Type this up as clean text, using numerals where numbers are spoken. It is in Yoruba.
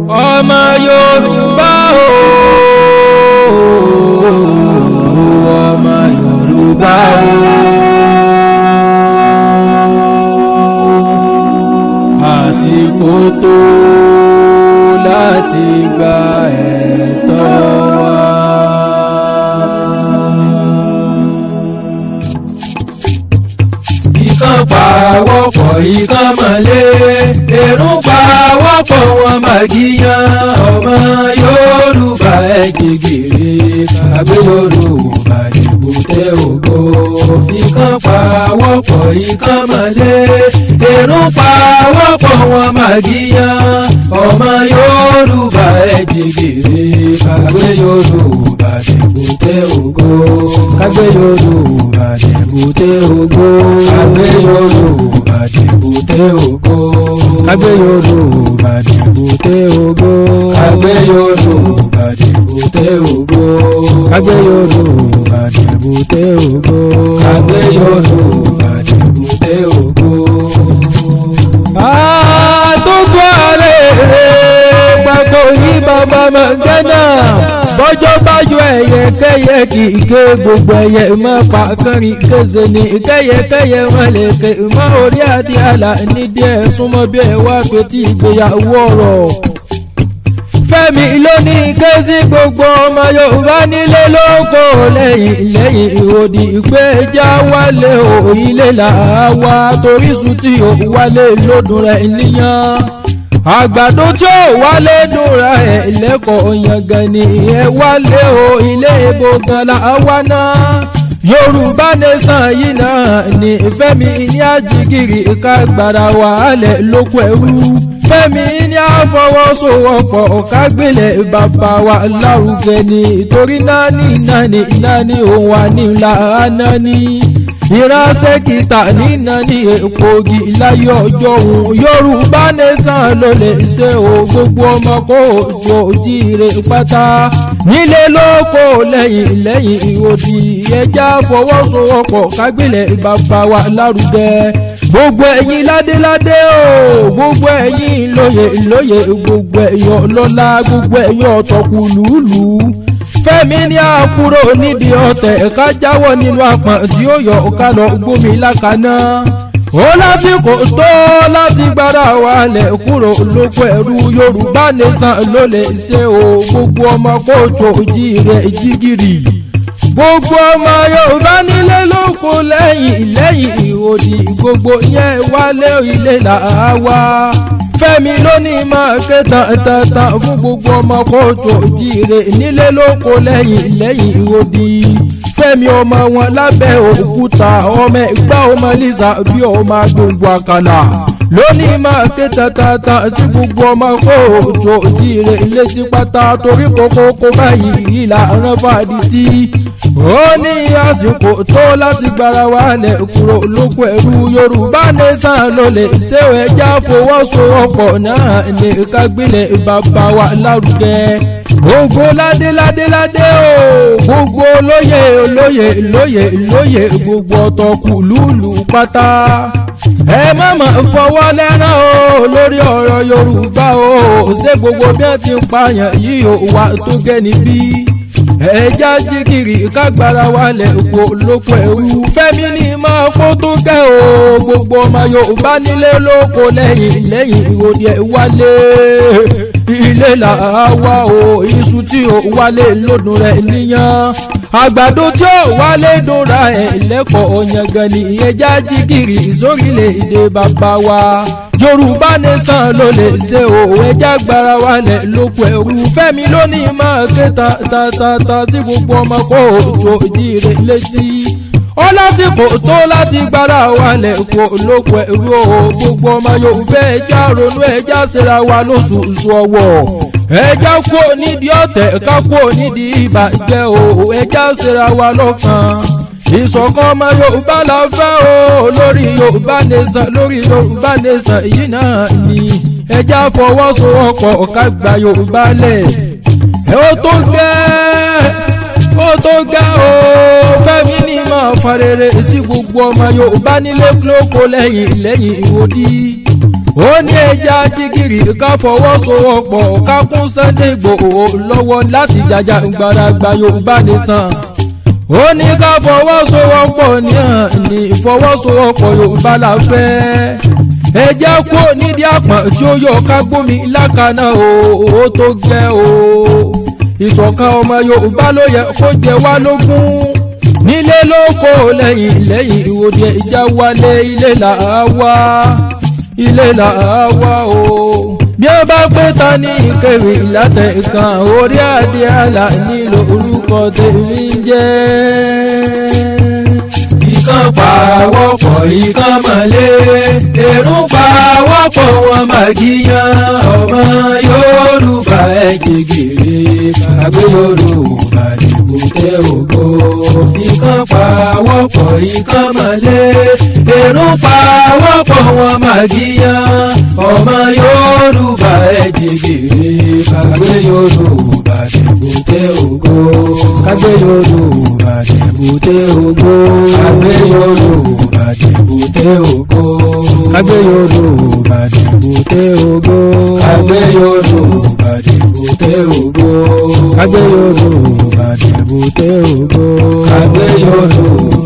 ọmọ Yorùbá o ọmọ Yorùbá o. Àsìkò tó láti gba ẹ̀tọ́ wa. Ìkan pawọ́pọ̀ ìkan mọ̀lé èrò pawọ́pọ̀ wọn màgíyàn ọmọ Yorùbá ẹ jìgìrì àgbé Yorùbá lèbúté ògo. Ìkan pawọ́pọ̀ ìkan mọ̀lé èrò pawọ́pọ̀ wọn màgíyàn ọmọ Yorùbá ẹ jìgìrì àgbé Yorùbá lèbúté ògo. Àgbé Yorùbá lèbúté ògo. Àgbé Yorùbá lèbúté ògo. Àgbé Yorùbá lèbúté ògo. Àgbé Yorùbá lèbúté ògo. Àgbé Yorùbá lèbúté ògo. Àgbé Yorùbá lèbúté ògo. Àtúntò àrèrè gbàgbọ́ yí bàbá mọ̀gánà bọ́jọ́ bá yọ ẹyẹ kẹyẹ kì í ké gbogbo ẹyẹ má pa kánrin kéze ní kẹyẹkẹyẹ wọn lè ké má orí adé àlà nídìí ẹ̀ súnmọ́ bí ẹ wá fetí ìgbéyàwó ọ̀rọ̀. Fẹ́mi lónìí ké sí gbogbo ọmọ Yorùbá nílé lóko lẹ́yìn ìhòdì pé já wálé o ilé làwa torí sùn tí ò wálé lódùn rẹ̀ níyàn. Àgbàdo tí ó wálé dùnra ẹ̀ lẹ́kọ̀ọ́ yangàn ni ẹ wálé o ilé ibo gan la wá náà. Yorùbá nation yìí náà ní Fẹ́mi ní àjìgìrì ká gbàrà wàhálẹ̀ lóko ẹrú. Fẹ́mi ní àfọwọ́sowọ́pọ̀ ká gbélé bàbá wa lárugẹ ni torí náání òun wà nílà náání. Ìránṣẹ́ kìtà nínà ní èpògì láyé ọjọ́ òun Yorùbá nation ló lè ṣe o gbogbo ọmọ kó jọ jíire pátá nílé lóko lẹ́yìn ìhòdì ẹja fọwọ́sowọ́pọ̀ kágbélé bàbá wa lárugẹ. Gbogbo ẹ̀yin ládéládé o gbogbo ẹ̀yin lóyè gbogbo ẹ̀yin ọlọ́lá gbogbo ẹ̀yin ọ̀tọ̀kùlùlù. Fẹ́mi ní àkúrò nídìí ọ̀tẹ̀ ká jáwọ́ nínú àpọ̀n tí ó yọ ká lọ gbómi lákaná. Ó lásìkò tó láti gbára wálẹ̀ kúrò lóko ẹrú Yorùbá nation ló lè ṣe o gbogbo ọmọ kóòtù jíire jígìrì. Gbogbo ọmọ Yorùbá nílé lóko lẹ́yìn ìhòdì gbogbo yẹn wálé ilé làwa. Fẹ́mi lónìí máa ké tán fún gbogbo ọmọ kóòtù jíire nílé lóko lẹ́yìn ìhòdì. Fẹ́mi ọmọ wọn lábẹ́ òkúta ọmọ ẹgbẹ́ ọmọ Lisa bí ọmọ gbòǹgbò àkàlà lónìí máa ké tán sí gbogbo ọmọ kóòtù jíire létí pátá torí kókó báyìí ìlànà fàdítì. Ó ní àsìkò tó láti gbára wálẹ̀ kúrò lóko ẹrú Yorùbá nation ló lè ṣe ẹja fọwọ́sowọ́pọ̀ náà ní kágbélé bàbá wa lárugẹ. Gbogbo ládéládé o gbogbo lóyè gbogbo ọ̀tọ̀kùlùlù pátá. Ẹ má fọwọ́ lẹ́rán o lórí ọ̀rọ̀ Yorùbá o ṣé gbogbo bí wọ́n ti ń pààyàn yìí ò wá tó gẹ́ níbí. Ẹja jígìrì kágbára wálẹ̀ kó lóko ẹrú Fẹ́mi ní máa kó tó kẹ́ o gbogbo ọmọ Yorùbá nílé lóko lẹ́yìn ìhòdì ẹ̀ wálé ilé làwa o iṣu tí ò wálé lódùn rẹ̀ níyàn. Àgbàdo tí ò wálé dùnra ẹ̀ lẹ́kọ̀ọ́ yangàn ni ẹja jígìrì sórílẹ̀-èdè bàbá wa. Yorùbá nation ló lè ṣe o ẹja gbára wálẹ̀ lóko ẹrú Fẹ́mi lónìí máa ké tán sí gbogbo ọmọ kóòtù jíire létí. Ó lásìkò tó láti gbára wálẹ̀ kó lóko ẹrú o gbogbo ọmọ Yorùbá ẹja ronú ẹja ṣera wa lóṣooṣù ọwọ́. Ẹja kú nídìí ọ̀tẹ̀ ká kú nídìí ìbàjẹ́ o ẹja ṣera wa lọ́kàn. Ìṣọ̀kan ọmọ Yorùbá la fẹ́ o lórí Yorùbá nation yìí náà ni ẹja fọwọ́sowọ́pọ̀ ká gba Yorùbá lẹ̀. Ó tó gẹ́ o Fẹ́mi ní máa farere sí gbogbo ọmọ Yorùbá nílé lóko lẹ́yìn ìhòdì. ó ní ẹja jígìrì ká fọwọ́sowọ́pọ̀ ká kún Sunday Igboho lọ́wọ́ láti jàjàgbara Yorùbá nìsan. ó ní ká fọwọ́sowọ́pọ̀ ní ìfọwọ́sowọ́pọ̀ Yorùbá la fẹ́. ẹ jẹ́ kó nídìí àpọ̀n tí ó yọ ká gbómi lákàná ó tó gẹ́ o. ìṣọ̀kan ọmọ Yorùbá ló yẹ kó jẹ wá lógún. nílé lóko lẹ́yìn ìwòde ìjà wálé ilé là á wá o. bí ó bá pé ta ní ìkẹrì látẹ̀kan orí adé àlà nílò orúkọ tèmi jẹ́. ìkan pàwọ́pọ̀ ìkan mọ̀lé èrú pàwọ́pọ̀ wọn màgíyàn ọmọ Yorùbá ẹ̀ jẹgẹrẹ àgbẹ̀ Yorùbá lèbùté ògo. ìkan pàwọ́pọ̀ ìkan mọ̀lé èrú pàwọ́pọ̀ wọn màgíyàn ọmọ Yorùbá ẹ̀ jẹgẹrẹ àgbẹ̀ Yorùbá lèbùté ògo. àgbẹ̀ Yorùbá lèbùté ògo. àgbẹ̀ Yorùbá lèbùté ògo. àgbẹ̀ Yorùbá lèbùté ògo. àgbẹ̀ Yorùbá lèbùté ògo. àgbẹ̀ Yorùbá lèbùté ògo. àgbẹ̀ Yorùbá.